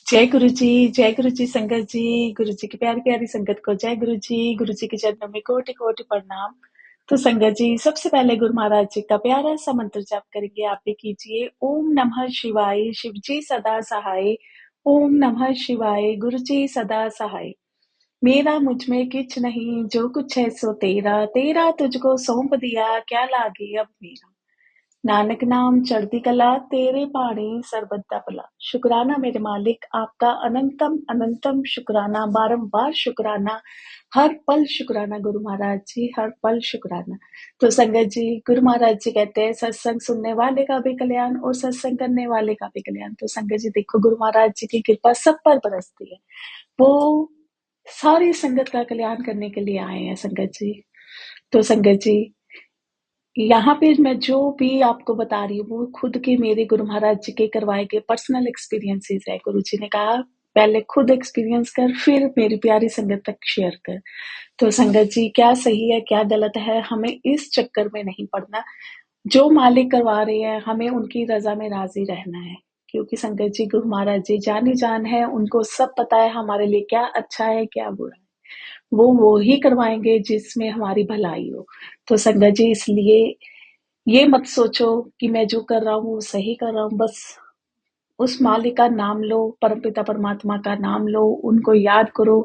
जय गुरु जी संगत जी। गुरु जी की प्यारी प्यारी संगत को जय गुरु जी के चरणों में कोटि कोटि प्रणाम। तो संगत जी सबसे पहले गुरु महाराज जी का प्यारा सा मंत्र जाप करेंगे, आप भी कीजिए। ओम नमः शिवाय, शिव जी सदा सहाय। ओम नमः शिवाय, गुरु जी सदा सहाय। मेरा मुझ में किछ नहीं, जो कुछ है सो तेरा, तेरा तुझको सौंप दिया, क्या लागे अब मेरा। नानक नाम चढ़ती कला, तेरे पाणी सर्बदा भला। शुक्राना मेरे मालिक, आपका अनंतम अनंतम शुक्राना, बारंबार शुक्राना, हर पल शुक्राना गुरु महाराज जी, हर पल शुक्राना। तो संगत जी, गुरु महाराज जी कहते हैं सत्संग सुनने वाले का भी कल्याण और सत्संग करने वाले का भी कल्याण। तो संगत जी देखो, गुरु महाराज जी की कृपा सब पर बरसती है। वो सारी संगत का कल्याण करने के लिए आए हैं संगत जी। तो संगत जी, यहाँ पे मैं जो भी आपको बता रही हूँ वो खुद के मेरे गुरु महाराज जी के करवाए गए पर्सनल एक्सपीरियंसेस है। गुरु जी ने कहा पहले खुद एक्सपीरियंस कर, फिर मेरी प्यारी संगत तक शेयर कर। तो संगत जी, क्या सही है क्या गलत है, हमें इस चक्कर में नहीं पड़ना। जो मालिक करवा रहे हैं हमें उनकी रजा में राजी रहना है, क्योंकि संगत जी गुरु महाराज जी जानी जान है, उनको सब पता है हमारे लिए क्या अच्छा है क्या बुरा है। वो ही करवाएंगे जिसमें हमारी भलाई हो। तो संगत जी, इसलिए ये मत सोचो कि मैं जो कर रहा हूँ वो सही कर रहा हूँ। बस उस मालिक का नाम लो, परमपिता परमात्मा का नाम लो, उनको याद करो,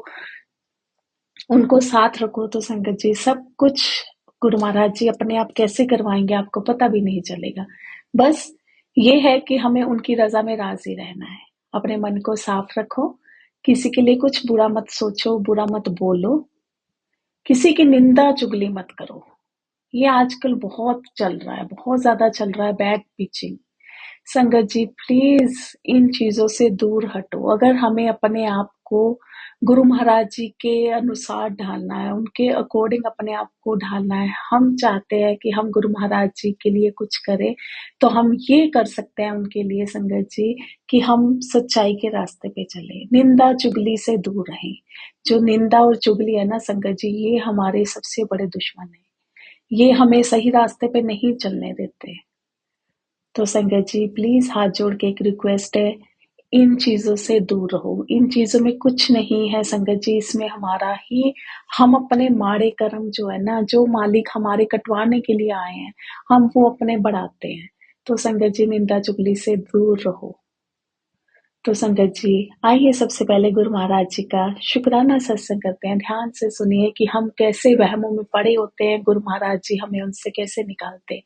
उनको साथ रखो। तो संगत जी सब कुछ गुरु महाराज जी अपने आप कैसे करवाएंगे आपको पता भी नहीं चलेगा। बस ये है कि हमें उनकी रजा में राजी रहना है। अपने मन को साफ रखो, किसी के लिए कुछ बुरा मत सोचो, बुरा मत बोलो, किसी की निंदा चुगली मत करो। ये आजकल बहुत चल रहा है, बहुत ज्यादा चल रहा है बैक पिचिंग। संगत जी प्लीज इन चीजों से दूर हटो। अगर हमें अपने आप को गुरु महाराज जी के अनुसार ढालना है, उनके अकॉर्डिंग अपने आप को ढालना है, हम चाहते हैं कि हम गुरु महाराज जी के लिए कुछ करें, तो हम ये कर सकते हैं उनके लिए संगत जी कि हम सच्चाई के रास्ते पे चले, निंदा चुगली से दूर रहें। जो निंदा और चुगली है ना संगत जी, ये हमारे सबसे बड़े दुश्मन है। ये हमें सही रास्ते पे नहीं चलने देते। तो संगत जी प्लीज हाथ जोड़ के एक रिक्वेस्ट है, इन चीजों से दूर रहो। इन चीजों में कुछ नहीं है संगत जी, इसमें हमारा ही, हम अपने माड़े कर्म जो है ना, जो मालिक हमारे कटवाने के लिए आए हैं, हम वो अपने बढ़ाते हैं। तो संगत जी निंदा चुगली से दूर रहो। तो संगत जी आइए सबसे पहले गुरु महाराज जी का शुक्राना सत्संग करते हैं। ध्यान से सुनिए कि हम कैसे वहमों में पड़े होते हैं, गुरु महाराज जी हमें उनसे कैसे निकालते हैं।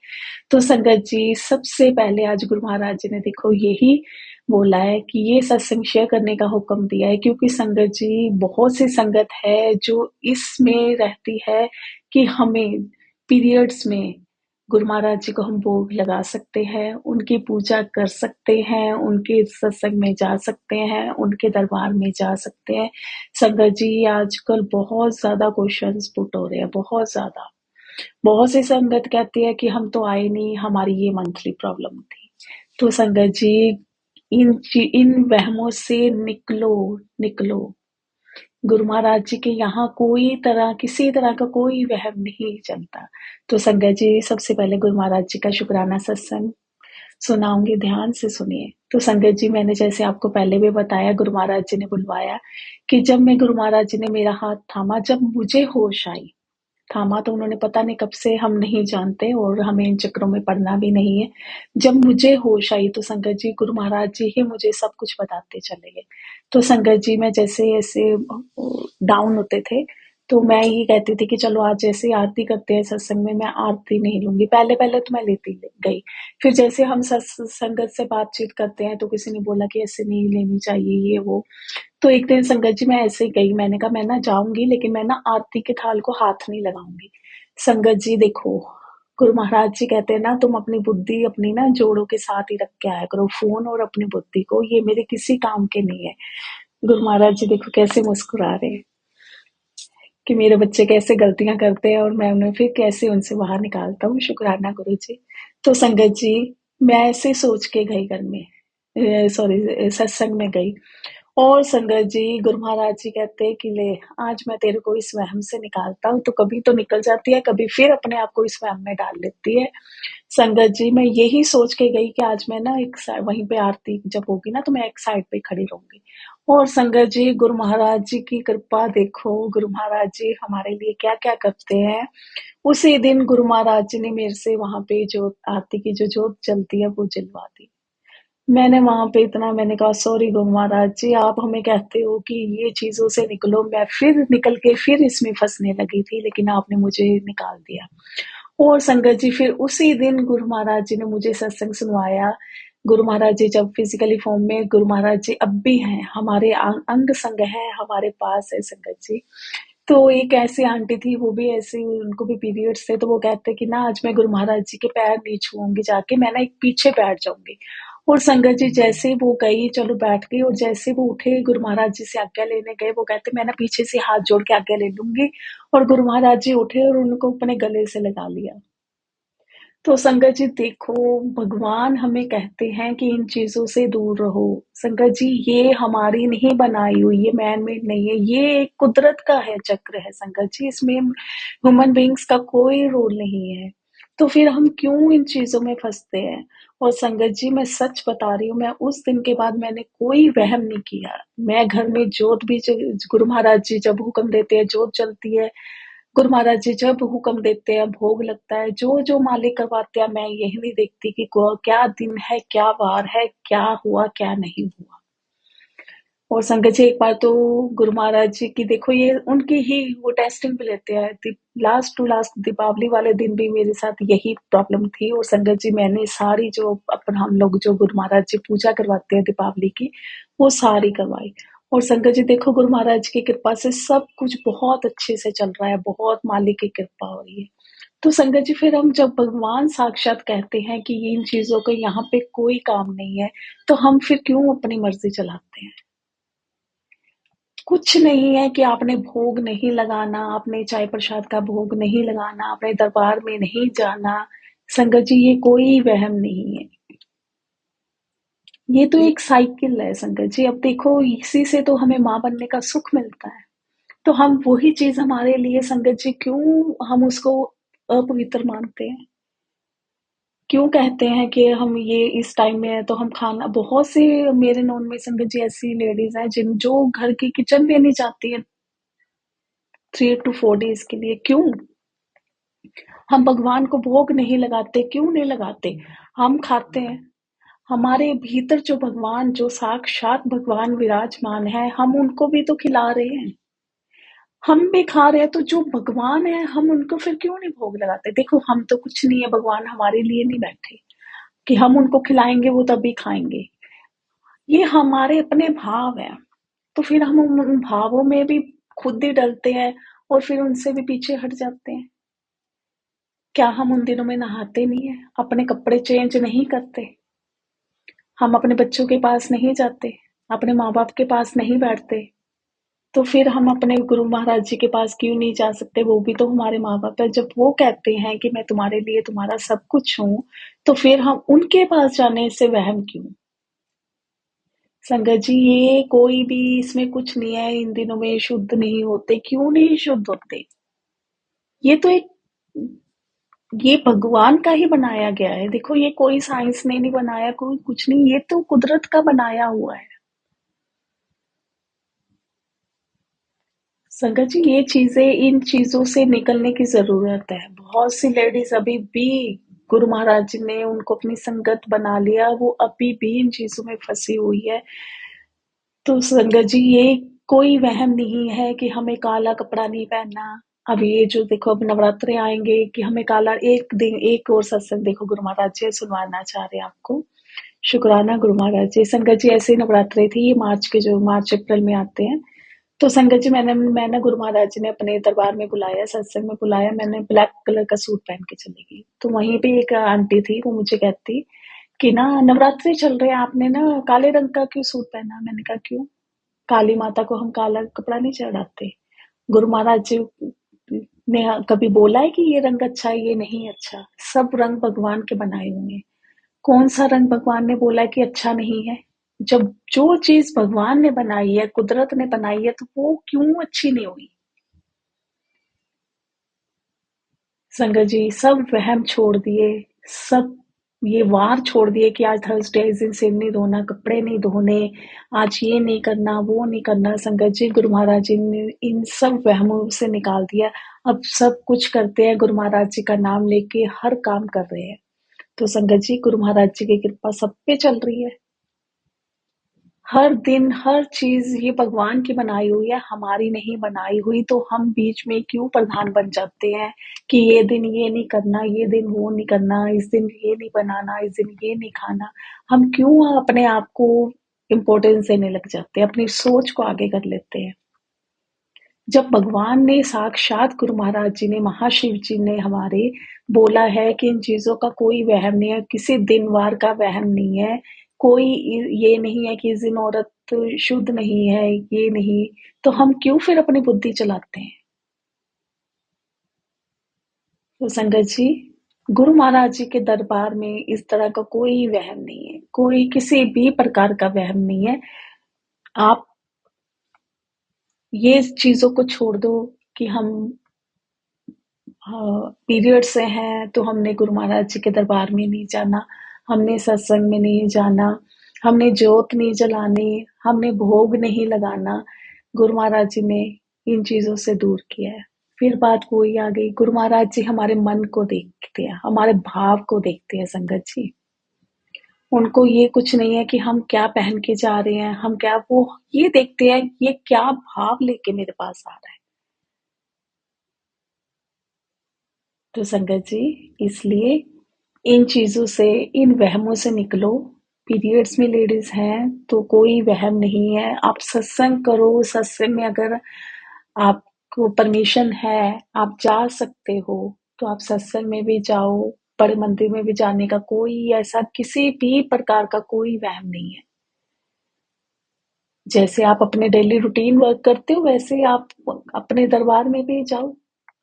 तो संगत जी सबसे पहले आज गुरु महाराज जी ने देखो यही बोला है कि ये सत्संग शेयर करने का हुक्म दिया है, क्योंकि संगत जी बहुत सी संगत है जो इसमें रहती है कि हमें पीरियड्स में गुरु महाराज जी को हम भोग लगा सकते हैं, उनकी पूजा कर सकते हैं, उनके सत्संग में जा सकते हैं, उनके दरबार में जा सकते हैं। संगत जी आजकल बहुत ज्यादा क्वेश्चंस पुट हो रहे हैं, बहुत ज्यादा। बहुत सी संगत कहती है कि हम तो आए नहीं, हमारी ये मंथली प्रॉब्लम थी। तो संगत जी इन वहमों से निकलो, निकलो। गुरु महाराज जी के यहाँ कोई तरह किसी तरह का कोई वहम नहीं चलता। तो संगत जी सबसे पहले गुरु महाराज जी का शुक्राना सत्संग सुनाऊंगी, ध्यान से सुनिए। तो संगत जी मैंने जैसे आपको पहले भी बताया, गुरु महाराज जी ने बुलवाया कि जब मैं गुरु महाराज जी ने मेरा हाथ थामा, जब मुझे होश आई, थामा तो उन्होंने पता नहीं कब से, हम नहीं जानते और हमें इन चक्रों में पड़ना भी नहीं है। जब मुझे होश आई तो संगत जी गुरु महाराज जी ही मुझे सब कुछ बताते चले गए। तो संगत जी मैं जैसे ऐसे डाउन होते थे तो मैं ये कहती थी कि चलो आज जैसे आरती करते हैं सत्संग में, मैं आरती नहीं लूंगी। पहले पहले तो मैं लेती गई, फिर जैसे हम संगत से बातचीत करते हैं तो किसी ने बोला कि ऐसे नहीं लेनी चाहिए ये वो। तो एक दिन संगत जी मैं ऐसे ही गई, मैंने कहा मैं ना जाऊंगी लेकिन मैं ना आरती के थाल को हाथ नहीं लगाऊंगी। संगत जी देखो, गुरु महाराज जी कहते हैं ना, तुम अपनी बुद्धि अपनी ना जोड़ों के साथ ही रख के आया करो, फोन और अपनी बुद्धि को, ये मेरे किसी काम के नहीं है। गुरु महाराज जी देखो कैसे मुस्कुरा रहे हैं कि मेरे बच्चे कैसे गलतियां करते हैं और मैं उन्हें फिर कैसे उनसे बाहर निकालता हूँ। शुक्राना गुरु जी। तो संगत जी मैं ऐसे सोच के गई घर में, सॉरी सत्संग में गई और संगत जी, गुरु महाराज जी कहते हैं कि ले आज मैं तेरे को इस वहम से निकालता हूँ, तो कभी तो निकल जाती है, कभी फिर अपने आप को इस वहम में डाल लेती है। संगत जी, मैं यही सोच के गई कि आज मैं ना एक साइड वहीं पे आरती जब होगी ना तो मैं एक साइड पे खड़ी रहूंगी। और संगत जी, गुरु महाराज जी की कृपा देखो, गुरु महाराज जी हमारे लिए क्या क्या करते हैं। उसी दिन गुरु महाराज जी ने मेरे से वहां पे जो आरती की जो जोत जलती है वो जलवा दी। मैंने वहां पे इतना मैंने कहा सॉरी गुरु महाराज जी, आप हमें कहते हो कि ये चीजों से निकलो, मैं फिर निकल के फिर इसमें फंसने लगी थी, लेकिन आपने मुझे निकाल दिया। और संगत जी, फिर उसी दिन गुरु महाराज जी ने मुझे सत्संग सुनवाया। गुरु महाराज जी जब फिजिकली फॉर्म में, गुरु महाराज जी अब भी हैं हमारे, अंग संग है हमारे पास है संगत जी। तो एक ऐसी आंटी थी, वो भी ऐसे ही, उनको भी पीरियड्स थे, तो वो कहते कि ना आज मैं गुरु महाराज जी के पैर नहीं छूऊंगी, जाके मैं ना एक पीछे बैठ जाऊंगी। और संगत जी जैसे वो गई, चलो बैठ गई, और जैसे वो उठे गुरु महाराज जी से आज्ञा लेने गए, वो कहते मैं ना पीछे से हाथ जोड़ के आज्ञा ले लूंगी। और गुरु महाराज जी उठे और उनको अपने गले से लगा लिया। तो संगत जी देखो, भगवान हमें कहते हैं कि इन चीजों से दूर रहो। संगत जी, ये हमारी नहीं बनाई हुई, ये मैन मेड नहीं है, ये एक कुदरत का है, चक्र है संगत जी, इसमें ह्यूमन बींग्स का कोई रोल नहीं है। तो फिर हम क्यों इन चीजों में फंसते हैं। और संगत जी, मैं सच बता रही हूँ, मैं उस दिन के बाद मैंने कोई वहम नहीं किया। मैं घर में जोत भी गुरु महाराज जी जब हुक्म देते हैं जोत जलती है, गुरु महाराज जी जब हुक्म देते हैं भोग लगता है, जो जो मालिक करवाते हैं, मैं यही नहीं देखती कि क्या दिन है, क्या वार है, क्या हुआ क्या नहीं हुआ। और संगत जी एक बार तो गुरु महाराज जी की देखो, ये उनकी ही वो टेस्टिंग भी लेते हैं। लास्ट टू लास्ट दीपावली वाले दिन भी मेरे साथ यही प्रॉब्लम थी। और संगत जी मैंने सारी जो अपन हम लोग जो गुरु महाराज जी पूजा करवाते हैं दीपावली की, वो सारी करवाई। और संगत जी देखो, गुरु महाराज की कृपा से सब कुछ बहुत अच्छे से चल रहा है, बहुत मालिक की कृपा हो रही है। तो संगत जी फिर हम जब भगवान साक्षात कहते हैं कि इन चीजों का यहाँ पे कोई काम नहीं है, तो हम फिर क्यों अपनी मर्जी चलाते हैं। कुछ नहीं है कि आपने भोग नहीं लगाना, आपने चाय प्रसाद का भोग नहीं लगाना, आपने दरबार में नहीं जाना। संगत जी, ये कोई वहम नहीं है, ये तो एक साइकिल है संगत जी। अब देखो, इसी से तो हमें माँ बनने का सुख मिलता है, तो हम वही चीज हमारे लिए संगत जी क्यों हम उसको अपवित्र मानते हैं। क्यों कहते हैं कि हम ये इस टाइम में है तो हम खाना, बहुत से मेरे नॉन में संगत जी ऐसी लेडीज हैं जिन जो घर की किचन में नहीं जाती है 3 to 4 डेज के लिए। क्यों हम भगवान को भोग नहीं लगाते, क्यों नहीं लगाते। हम खाते हैं, हमारे भीतर जो भगवान, जो साक्षात भगवान विराजमान है, हम उनको भी तो खिला रहे हैं, हम भी खा रहे हैं। तो जो भगवान है हम उनको फिर क्यों नहीं भोग लगाते। देखो, हम तो कुछ नहीं है, भगवान हमारे लिए नहीं बैठे कि हम उनको खिलाएंगे वो तभी खाएंगे। ये हमारे अपने भाव है, तो फिर हम उन भावों में भी खुद ही डलते हैं और फिर उनसे भी पीछे हट जाते हैं। क्या हम उन दिनों में नहाते नहीं है, अपने कपड़े चेंज नहीं करते, हम अपने बच्चों के पास नहीं जाते, अपने माँ बाप के पास नहीं बैठते। तो फिर हम अपने गुरु महाराज जी के पास क्यों नहीं जा सकते, वो भी तो हमारे माँ बाप है। जब वो कहते हैं कि मैं तुम्हारे लिए तुम्हारा सब कुछ हूँ, तो फिर हम उनके पास जाने से वहम क्यों। संगत जी, ये कोई भी इसमें कुछ नहीं है, इन दिनों में शुद्ध नहीं होते, क्यों नहीं शुद्ध होते। ये तो एक, ये भगवान का ही बनाया गया है। देखो, ये कोई साइंस ने नहीं बनाया, कोई कुछ नहीं, ये तो कुदरत का बनाया हुआ है। संगत जी, ये चीजें, इन चीजों से निकलने की जरूरत है। बहुत सी लेडीज अभी भी, गुरु महाराज जी ने उनको अपनी संगत बना लिया, वो अभी भी इन चीजों में फंसी हुई है। तो संगत जी, ये कोई वहम नहीं है कि हमें काला कपड़ा नहीं पहनना। अब ये जो देखो, अब नवरात्रे आएंगे कि हमें काला, एक दिन एक और सत्संग देखो गुरु महाराज जी सुनवाना चाह रहे हैं आपको। शुक्राना गुरु महाराज जी। संगत जी, ऐसे नवरात्रे थी, ये मार्च के, जो मार्च अप्रैल में आते हैं। तो संगत जी, मैं ना गुरु महाराज जी ने अपने दरबार में बुलाया, सत्संग में बुलाया, मैंने ब्लैक कलर का सूट पहन के चली गई। तो वहीं पे एक आंटी थी, वो मुझे कहती कि ना नवरात्रि चल रहे हैं, आपने ना काले रंग का क्यों सूट पहना। मैंने कहा क्यों, काली माता को हम काला कपड़ा नहीं चढ़ाते। गुरु महाराज जी ने कभी बोला है कि ये रंग अच्छा है, ये नहीं अच्छा। सब रंग भगवान के बनाए हुए हैं, कौन सा रंग भगवान ने बोला है कि अच्छा नहीं है। जब जो चीज़ भगवान ने बनाई है, कुदरत ने बनाई है, तो वो क्यों अच्छी नहीं हुई? संगत जी, सब वहम छोड़ दिए, सब ये वार छोड़ दिए कि आज थर्सडे है, इस दिन सिर नहीं धोना, कपड़े नहीं धोने, आज ये नहीं करना, वो नहीं करना। संगत जी, गुरु महाराज जी ने इन सब वहमों से निकाल दिया। अब सब कुछ करते हैं, गुरु महाराज जी का नाम लेके हर काम कर रहे हैं। तो संगत जी, गुरु महाराज जी की कृपा सब पे चल रही है। हर दिन हर चीज ये भगवान की बनाई हुई है, हमारी नहीं बनाई हुई। तो हम बीच में क्यों प्रधान बन जाते हैं कि ये दिन ये नहीं करना, ये दिन वो नहीं करना, इस दिन ये नहीं बनाना, इस दिन ये नहीं खाना। हम क्यों अपने आप को इम्पोर्टेंस देने लग जाते हैं, अपनी सोच को आगे कर लेते हैं। जब भगवान ने साक्षात गुरु महाराज जी ने, महाशिव जी ने हमारे बोला है कि इन चीजों का कोई वहम नहीं है, किसी दिन वार का वहम नहीं है, कोई ये नहीं है कि इस दिन औरत शुद्ध नहीं है, ये नहीं। तो हम क्यों फिर अपनी बुद्धि चलाते हैं? तो संगत जी, गुरु महाराज जी के दरबार में इस तरह का कोई वहम नहीं है, कोई किसी भी प्रकार का वहम नहीं है। आप ये चीजों को छोड़ दो कि हम पीरियड से हैं तो हमने गुरु महाराज जी के दरबार में नहीं जाना, हमने सत्संग में नहीं जाना, हमने जोत नहीं जलानी, हमने भोग नहीं लगाना। गुरु महाराज जी ने इन चीजों से दूर किया है। फिर बात वही आ गई, गुरु महाराज जी हमारे मन को देखते हैं, हमारे भाव को देखते हैं संगत जी। उनको ये कुछ नहीं है कि हम क्या पहन के जा रहे हैं, हम क्या, वो ये देखते हैं ये क्या भाव लेके मेरे पास आ रहा है। तो संगत जी, इसलिए इन चीजों से, इन वहमों से निकलो। पीरियड्स में लेडीज हैं तो कोई वहम नहीं है। आप सत्संग करो, सत्संग में अगर आपको परमिशन है, आप जा सकते हो, तो आप सत्संग में भी जाओ। बड़े मंदिर में भी जाने का कोई ऐसा किसी भी प्रकार का कोई वहम नहीं है। जैसे आप अपने डेली रूटीन वर्क करते हो, वैसे आप अपने दरबार में भी जाओ।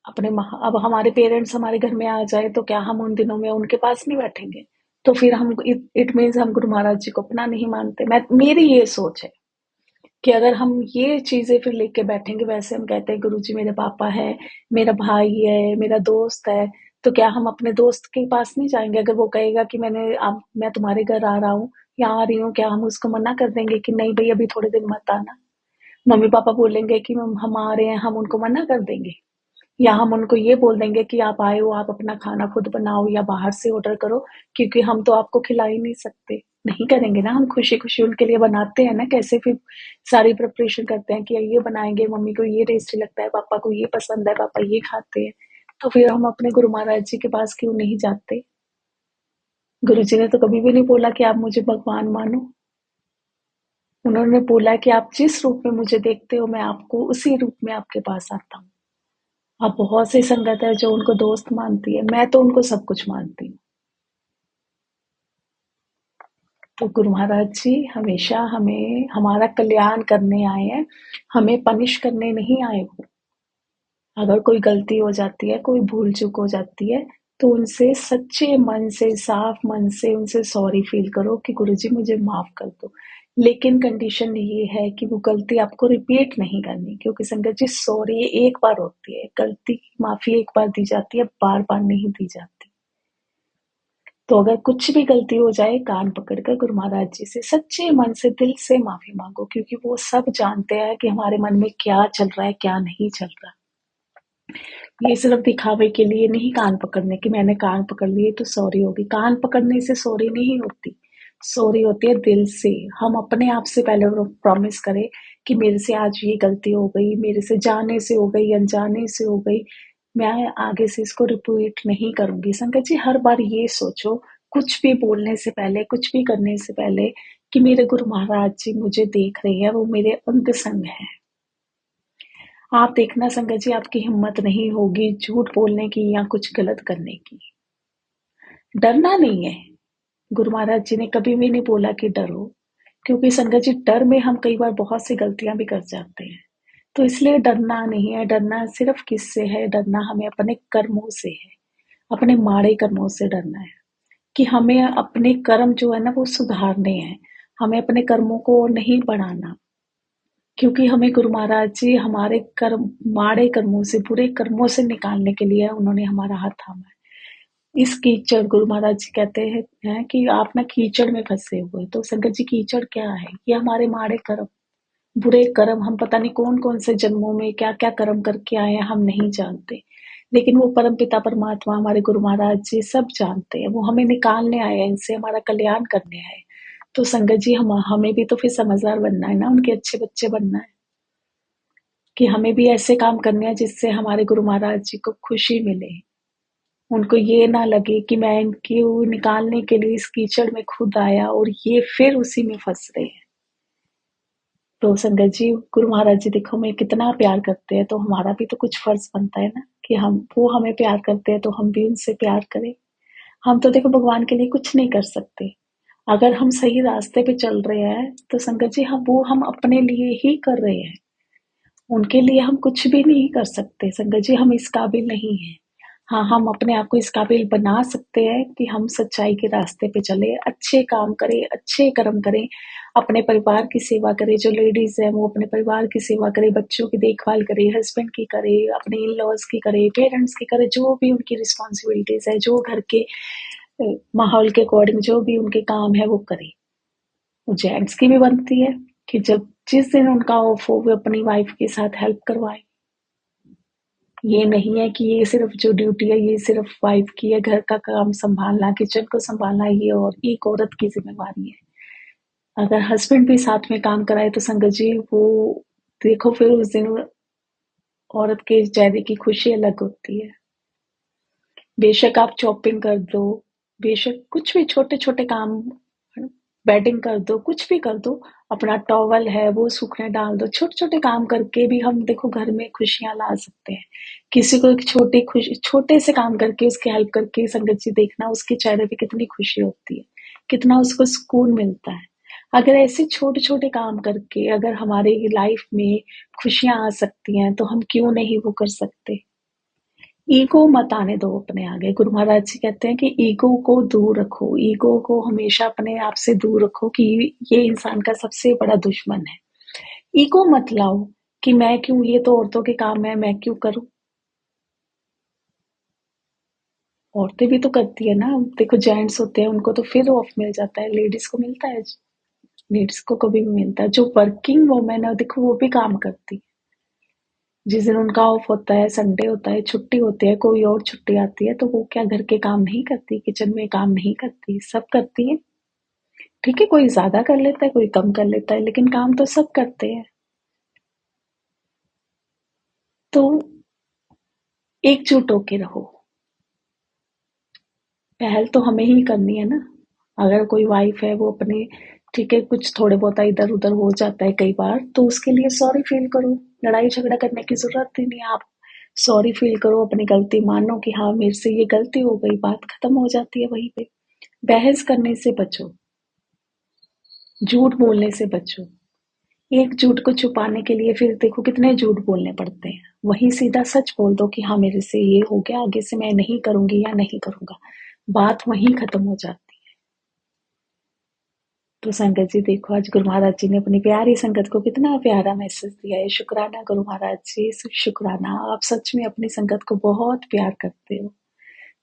अब हमारे पेरेंट्स हमारे घर में आ जाए तो क्या हम उन दिनों में उनके पास नहीं बैठेंगे? तो फिर हम इट मीन्स हम गुरु महाराज जी को अपना नहीं मानते। मैं मेरी ये सोच है कि अगर हम ये चीजें फिर लेके बैठेंगे, वैसे हम कहते हैं गुरु जी मेरे पापा है, मेरा भाई है, मेरा दोस्त है, तो क्या हम अपने दोस्त के पास नहीं जाएंगे? अगर वो कहेगा कि मैं तुम्हारे घर आ रहा हूँ या आ रही हूँ, क्या हम उसको मना कर देंगे कि नहीं भाई अभी थोड़े दिन मत आना? मम्मी पापा बोलेंगे कि हम आ रहे हैं, हम उनको मना कर देंगे? या हम उनको ये बोल देंगे कि आप आए हो, आप अपना खाना खुद बनाओ या बाहर से ऑर्डर करो, क्योंकि हम तो आपको खिला ही नहीं सकते? नहीं करेंगे ना, हम खुशी खुशी उनके लिए बनाते हैं ना। कैसे फिर सारी प्रिपरेशन करते हैं कि ये बनाएंगे, मम्मी को ये टेस्टी लगता है, पापा को ये पसंद है, पापा ये खाते हैं। तो फिर हम अपने गुरु महाराज जी के पास क्यों नहीं जाते? गुरु जी ने तो कभी भी नहीं बोला कि आप मुझे भगवान मानो। उन्होंने बोला कि आप जिस रूप में मुझे देखते हो, मैं आपको उसी रूप में आपके पास आता हूँ। अब बहुत सी संगत है जो उनको दोस्त मानती है, मैं तो उनको सब कुछ मानती हूँ। तो गुरु महाराज जी हमेशा हमें हमारा कल्याण करने आए हैं, हमें पनिश करने नहीं आए वो। अगर कोई गलती हो जाती है, कोई भूल चूक हो जाती है, तो उनसे सच्चे मन से, साफ मन से उनसे सॉरी फील करो कि गुरुजी मुझे माफ कर दो। लेकिन कंडीशन ये है कि वो गलती आपको रिपीट नहीं करनी, क्योंकि संगत जी सॉरी एक बार होती है, गलती की माफी एक बार दी जाती है, बार बार नहीं दी जाती। तो अगर कुछ भी गलती हो जाए, कान पकड़कर गुरु महाराज जी से सच्चे मन से, दिल से माफी मांगो, क्योंकि वो सब जानते हैं कि हमारे मन में क्या चल रहा है, क्या नहीं चल रहा। ये सिर्फ दिखावे के लिए नहीं कान पकड़ने कि मैंने कान पकड़ लिए तो सॉरी होगी। कान पकड़ने से सॉरी नहीं होती, सॉरी होती है दिल से। हम अपने आप से पहले प्रॉमिस करें कि मेरे से आज ये गलती हो गई, मेरे से जाने से हो गई, अनजाने से हो गई, मैं आगे से इसको रिपीट नहीं करूंगी। संगत जी हर बार ये सोचो, कुछ भी बोलने से पहले, कुछ भी करने से पहले, कि मेरे गुरु महाराज जी मुझे देख रहे हैं, वो मेरे अंग संग है। आप देखना संगत जी, आपकी हिम्मत नहीं होगी झूठ बोलने की या कुछ गलत करने की। डरना नहीं है, गुरु महाराज जी ने कभी भी नहीं बोला कि डरो, क्योंकि संगत जी डर में हम कई बार बहुत सी गलतियां भी कर जाते हैं। तो इसलिए डरना नहीं है। डरना सिर्फ किससे है? डरना हमें अपने कर्मों से है, अपने माड़े कर्मों से डरना है, कि हमें अपने कर्म जो है ना वो सुधारने हैं। हमें अपने कर्मों को नहीं बढ़ाना, क्योंकि हमें गुरु महाराज जी हमारे कर्म, माड़े कर्मों से, बुरे कर्मों से निकालने के लिए उन्होंने हमारा हाथ थामा है। इस कीचड़, गुरु महाराज जी कहते हैं कि आप ना कीचड़ में फंसे हुए। तो संगत जी, कीचड़ क्या है? ये हमारे माड़े कर्म, बुरे कर्म। हम पता नहीं कौन कौन से जन्मों में क्या क्या कर्म करके आए हैं, हम नहीं जानते। लेकिन वो परम पिता परमात्मा, हमारे गुरु महाराज जी सब जानते हैं। वो हमें निकालने आए हैं, इनसे हमारा कल्याण करने आए हैं। तो संगत जी, हमें भी तो फिर समझदार बनना है ना, उनके अच्छे बच्चे बनना है, कि हमें भी ऐसे काम करने हैं जिससे हमारे गुरु महाराज जी को खुशी मिले। उनको ये ना लगे कि मैं इनकी निकालने के लिए इस कीचड़ में खुद आया और ये फिर उसी में फंस रहे हैं। तो संगत जी, गुरु महाराज जी देखो हमें कितना प्यार करते हैं, तो हमारा भी तो कुछ फर्ज बनता है ना, कि वो हमें प्यार करते हैं तो हम भी उनसे प्यार करें। हम तो देखो भगवान के लिए कुछ नहीं कर सकते। अगर हम सही रास्ते पे चल रहे हैं तो संगत जी, हम अपने लिए ही कर रहे हैं। उनके लिए हम कुछ भी नहीं कर सकते संगत जी, हम इस काबिल नहीं हैं। हाँ, हम अपने आप को इस काबिल बना सकते हैं कि हम सच्चाई के रास्ते पे चले, अच्छे काम करें, अच्छे कर्म करें, अपने परिवार की सेवा करें। जो लेडीज हैं वो अपने परिवार की सेवा करें, बच्चों की देखभाल करें, हस्बैंड की करें, अपने इन लॉज की करें, पेरेंट्स की करें, जो भी उनकी रिस्पॉन्सिबिलिटीज है, जो घर के माहौल के अकॉर्डिंग जो भी उनके काम है वो करें। जेंट्स की भी बनती है कि जब जिस दिन उनका ऑफ हो वो अपनी वाइफ के साथ हेल्प करवाए। ये नहीं है कि ये सिर्फ जो ड्यूटी है ये सिर्फ वाइफ की है, घर का काम संभालना, किचन को संभालना ये और एक औरत की जिम्मेवारी है। अगर हस्बैंड भी साथ में काम कराए तो संगत जी, वो देखो फिर उस दिन औरत के चेहरे की खुशी अलग होती है। बेशक आप चॉपिंग कर दो, बेशक कुछ भी छोटे छोटे काम, बेडिंग कर दो, कुछ भी कर दो, अपना टॉवल है वो सूखने डाल दो। छोटे छोटे काम करके भी हम देखो घर में खुशियां ला सकते हैं। किसी को एक छोटी खुशी, छोटे से काम करके उसकी हेल्प करके संगत जी देखना उसके चेहरे पे कितनी खुशी होती है, कितना उसको सुकून मिलता है। अगर ऐसे छोटे छोटे काम करके अगर हमारे लाइफ में खुशियां आ सकती हैं तो हम क्यों नहीं वो कर सकते। ईगो मत आने दो अपने आगे। गुरु महाराज जी कहते हैं कि ईगो को दूर रखो, ईगो को हमेशा अपने आप से दूर रखो, कि ये इंसान का सबसे बड़ा दुश्मन है। ईगो मत लाओ कि मैं क्यों, ये तो औरतों के काम है, मैं क्यों करूं। औरतें भी तो करती है ना, देखो जेंट्स होते हैं उनको तो फिर ऑफ मिल जाता है, लेडीज को मिलता है, लेडीज को कभी भी मिलता है। जो वर्किंग वोमेन है देखो वो भी काम करती है। जिस दिन उनका ऑफ होता है, संडे होता है, छुट्टी होती है, कोई और छुट्टी आती है, तो वो क्या घर के काम नहीं करती, किचन में काम नहीं करती, सब करती है। ठीक है, कोई ज्यादा कर लेता है, कोई कम कर लेता है, लेकिन काम तो सब करते हैं। तो एकजुट होके रहो। पहल तो हमें ही करनी है ना। अगर कोई वाइफ है वो अपने, ठीक है कुछ थोड़े बहुत इधर उधर हो जाता है कई बार, तो उसके लिए सॉरी फील करो। लड़ाई झगड़ा करने की जरूरत ही नहीं है। आप सॉरी फील करो, अपनी गलती मानो कि हाँ मेरे से ये गलती हो गई, बात खत्म हो जाती है वहीं पे। बहस करने से बचो, झूठ बोलने से बचो। एक झूठ को छुपाने के लिए फिर देखो कितने झूठ बोलने पड़ते हैं। वहीं सीधा सच बोल दो कि हाँ मेरे से ये हो गया, आगे से मैं नहीं करूंगी या नहीं करूंगा, बात वहीं खत्म हो जाती है। तो संगत जी देखो, आज गुरु महाराज जी ने अपनी प्यारी संगत को कितना प्यारा मैसेज दिया है। शुक्राना गुरु महाराज जी, शुक्राना। आप सच में अपनी संगत को बहुत प्यार करते हो।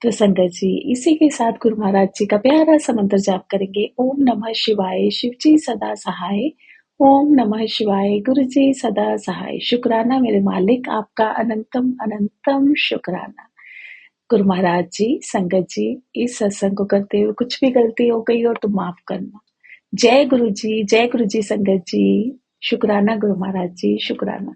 तो संगत जी, इसी के साथ गुरु महाराज जी का प्यारा सा मंत्र जाप करेंगे। ओम नमः शिवाय, शिव जी सदा सहाय। ओम नमः शिवाय, गुरु जी सदा सहाय। शुक्राना मेरे मालिक, आपका अनंतम अनंतम शुक्राना। गुरु महाराज जी, संगत जी, इस सत्संग को करते हुए कुछ भी गलती हो गई हो तो माफ करना। जय गुरु जी, जय गुरु जी। संगत जी, शुक्राना गुरु महाराज जी, शुक्राना।